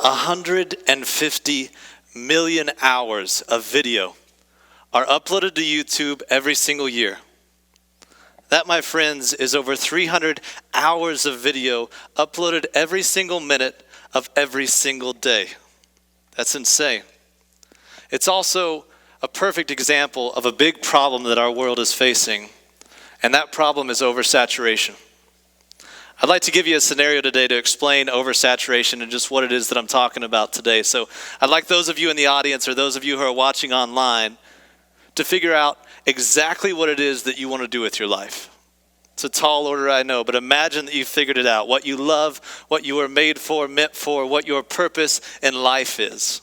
150 million hours of video are uploaded to YouTube every single year. That, my friends, is over 300 hours of video uploaded every single minute of every single day. That's insane. It's also a perfect example of a big problem that our world is facing, and that problem is oversaturation. I'd like to give you a scenario today to explain oversaturation and just what it is that I'm talking about today. So I'd like those of you in the audience or those of you who are watching online to figure out exactly what it is that you want to do with your life. It's a tall order, I know, but imagine that you figured it out. What you love, what you were made for, meant for, what your purpose in life is.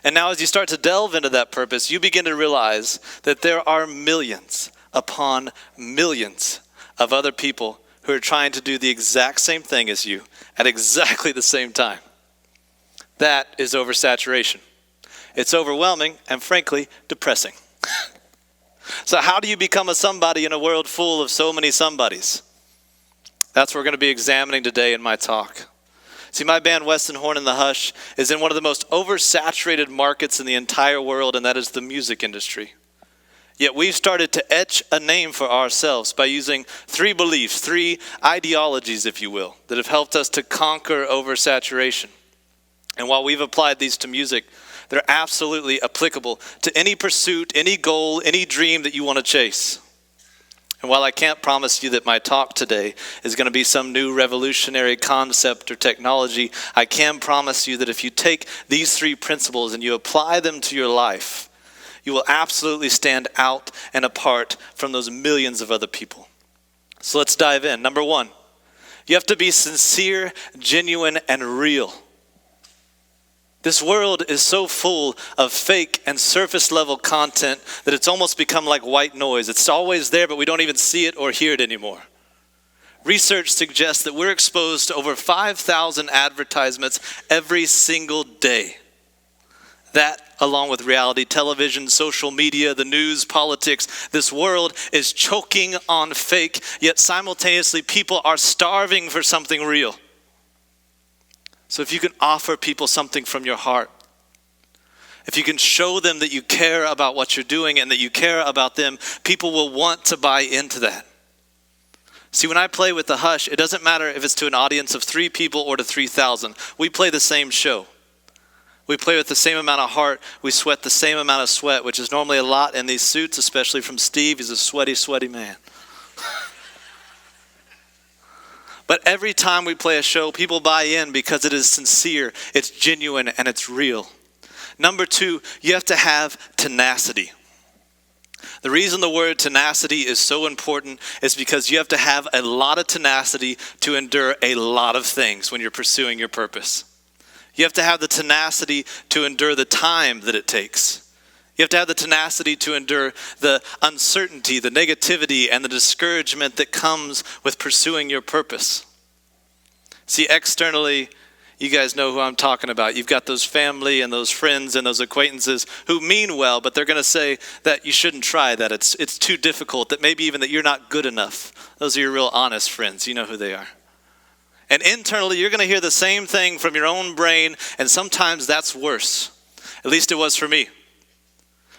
And now as you start to delve into that purpose, you begin to realize that there are millions upon millions of other people who are trying to do the exact same thing as you at exactly the same time. That is oversaturation. It's overwhelming and, frankly, depressing. So how do you become a somebody in a world full of so many somebodies? That's what we're going to be examining today in my talk. See, my band, Weston and the Hush, is in one of the most oversaturated markets in the entire world, and that is the music industry. Yet we've started to etch a name for ourselves by using three beliefs, three ideologies, if you will, that have helped us to conquer oversaturation. And while we've applied these to music, they're absolutely applicable to any pursuit, any goal, any dream that you want to chase. And while I can't promise you that my talk today is going to be some new revolutionary concept or technology, I can promise you that if you take these three principles and you apply them to your life, you will absolutely stand out and apart from those millions of other people. So let's dive in. Number one, you have to be sincere, genuine, and real. This world is so full of fake and surface level content that it's almost become like white noise. It's always there, but we don't even see it or hear it anymore. Research suggests that we're exposed to over 5,000 advertisements every single day. That, along with reality television, social media, the news, politics, this world is choking on fake, yet simultaneously people are starving for something real. So if you can offer people something from your heart, if you can show them that you care about what you're doing and that you care about them, people will want to buy into that. See, when I play with the Hush, it doesn't matter if it's to an audience of 3 people or to 3,000. We play the same show. We play with the same amount of heart. We sweat the same amount of sweat, which is normally a lot in these suits, especially from Steve. He's a sweaty, sweaty man. But every time we play a show, people buy in because it is sincere, it's genuine, and it's real. Number 2, you have to have tenacity. The reason the word tenacity is so important is because you have to have a lot of tenacity to endure a lot of things when you're pursuing your purpose. You have to have the tenacity to endure the time that it takes. You have to have the tenacity to endure the uncertainty, the negativity, and the discouragement that comes with pursuing your purpose. See, externally, you guys know who I'm talking about. You've got those family and those friends and those acquaintances who mean well, but they're going to say that you shouldn't try that. It's too difficult, that maybe even that you're not good enough. Those are your real honest friends. You know who they are. And internally, you're going to hear the same thing from your own brain, and sometimes that's worse. At least it was for me.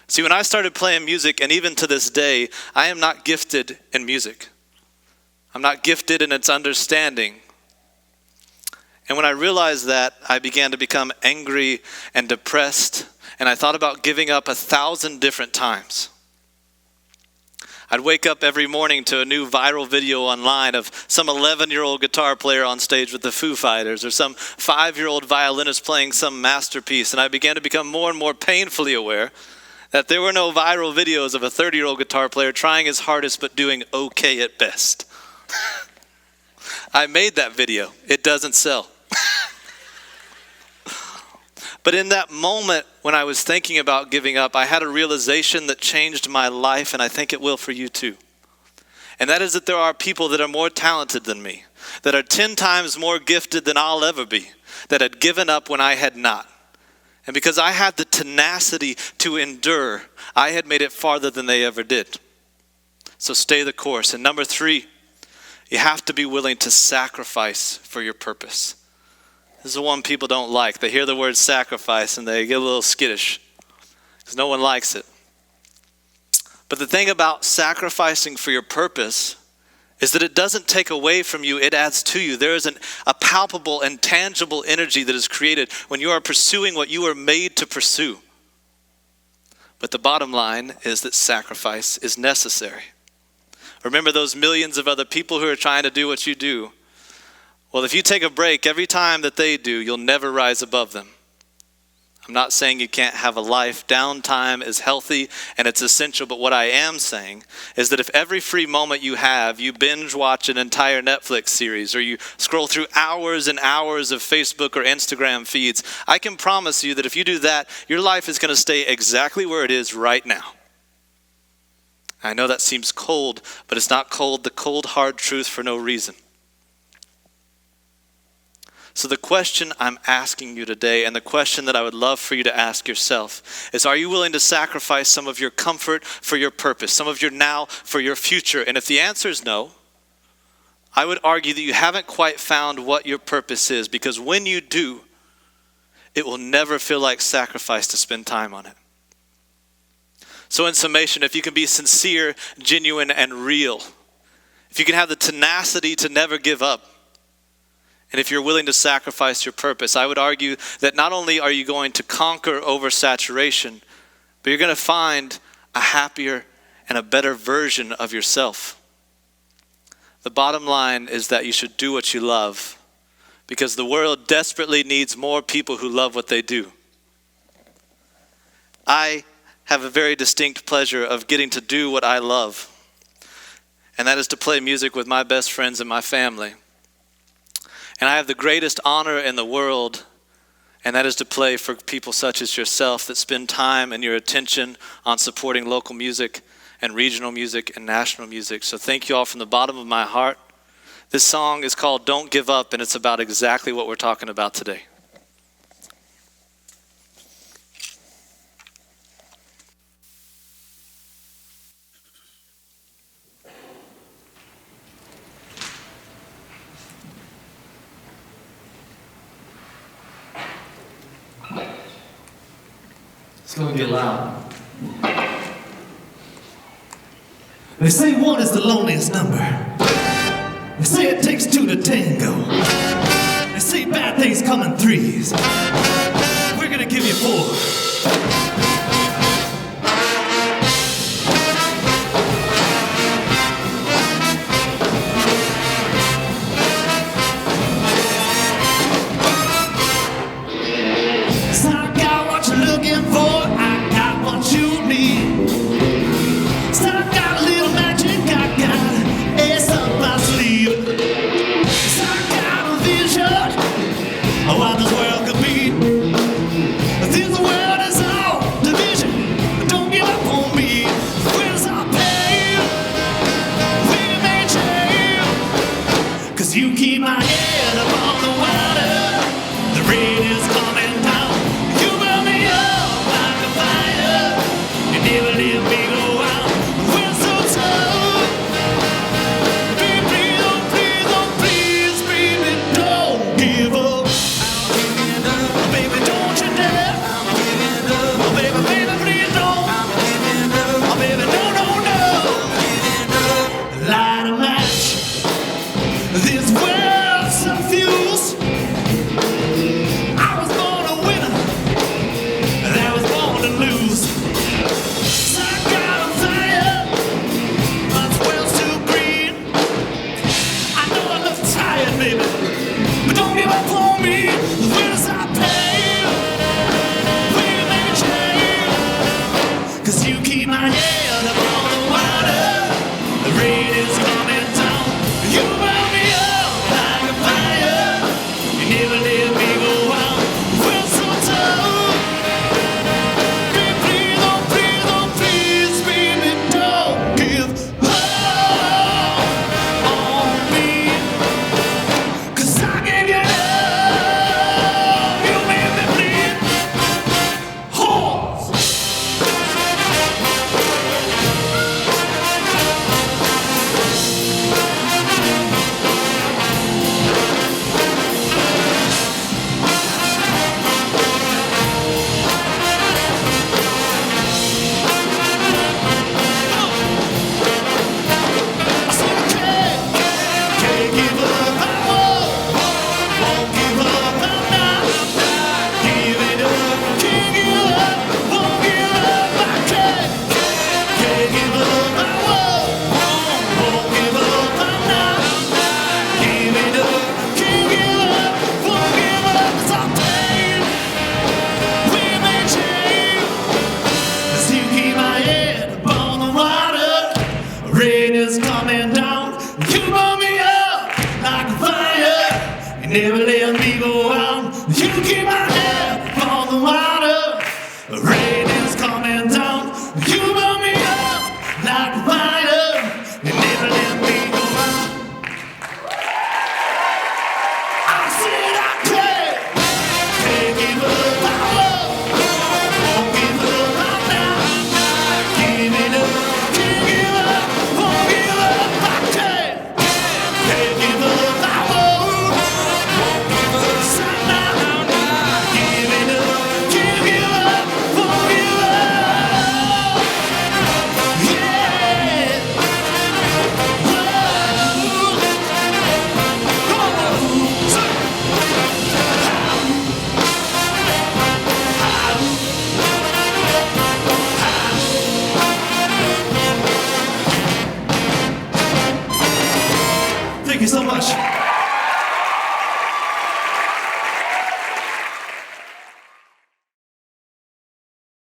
See, when I started playing music, and even to this day, I am not gifted in music. I'm not gifted in its understanding. And when I realized that, I began to become angry and depressed, and I thought about giving up 1,000 different times. I'd wake up every morning to a new viral video online of some 11-year-old guitar player on stage with the Foo Fighters or some 5-year-old violinist playing some masterpiece. And I began to become more and more painfully aware that there were no viral videos of a 30-year-old guitar player trying his hardest but doing okay at best. I made that video. It doesn't sell. But in that moment when I was thinking about giving up, I had a realization that changed my life, and I think it will for you too. And that is that there are people that are more talented than me, that are 10 times more gifted than I'll ever be, that had given up when I had not. And because I had the tenacity to endure, I had made it farther than they ever did. So stay the course. And number 3, you have to be willing to sacrifice for your purpose. This is the one people don't like. They hear the word sacrifice and they get a little skittish because no one likes it. But the thing about sacrificing for your purpose is that it doesn't take away from you, it adds to you. There is a palpable and tangible energy that is created when you are pursuing what you are made to pursue. But the bottom line is that sacrifice is necessary. Remember those millions of other people who are trying to do what you do? Well, if you take a break every time that they do, you'll never rise above them. I'm not saying you can't have a life. Downtime is healthy and it's essential, but what I am saying is that if every free moment you have, you binge watch an entire Netflix series or you scroll through hours and hours of Facebook or Instagram feeds, I can promise you that if you do that, your life is going to stay exactly where it is right now. I know that seems cold, but it's not cold, the cold, hard truth for no reason. So the question I'm asking you today, and the question that I would love for you to ask yourself, is are you willing to sacrifice some of your comfort for your purpose, some of your now for your future? And if the answer is no, I would argue that you haven't quite found what your purpose is, because when you do, it will never feel like sacrifice to spend time on it. So in summation, if you can be sincere, genuine, and real, if you can have the tenacity to never give up, and if you're willing to sacrifice your purpose, I would argue that not only are you going to conquer oversaturation, but you're going to find a happier and a better version of yourself. The bottom line is that you should do what you love, because the world desperately needs more people who love what they do. I have a very distinct pleasure of getting to do what I love, and that is to play music with my best friends and my family. And I have the greatest honor in the world, and that is to play for people such as yourself that spend time and your attention on supporting local music and regional music and national music. So thank you all from the bottom of my heart. This song is called Don't Give Up, and it's about exactly what we're talking about today. It's gonna get loud. They say one is the loneliest number. They say it takes two to tango. They say bad things come in threes. We're gonna give you four. What this world could be. This world is all is coming down. You burn me up like a fire. You never let me go out. You keep my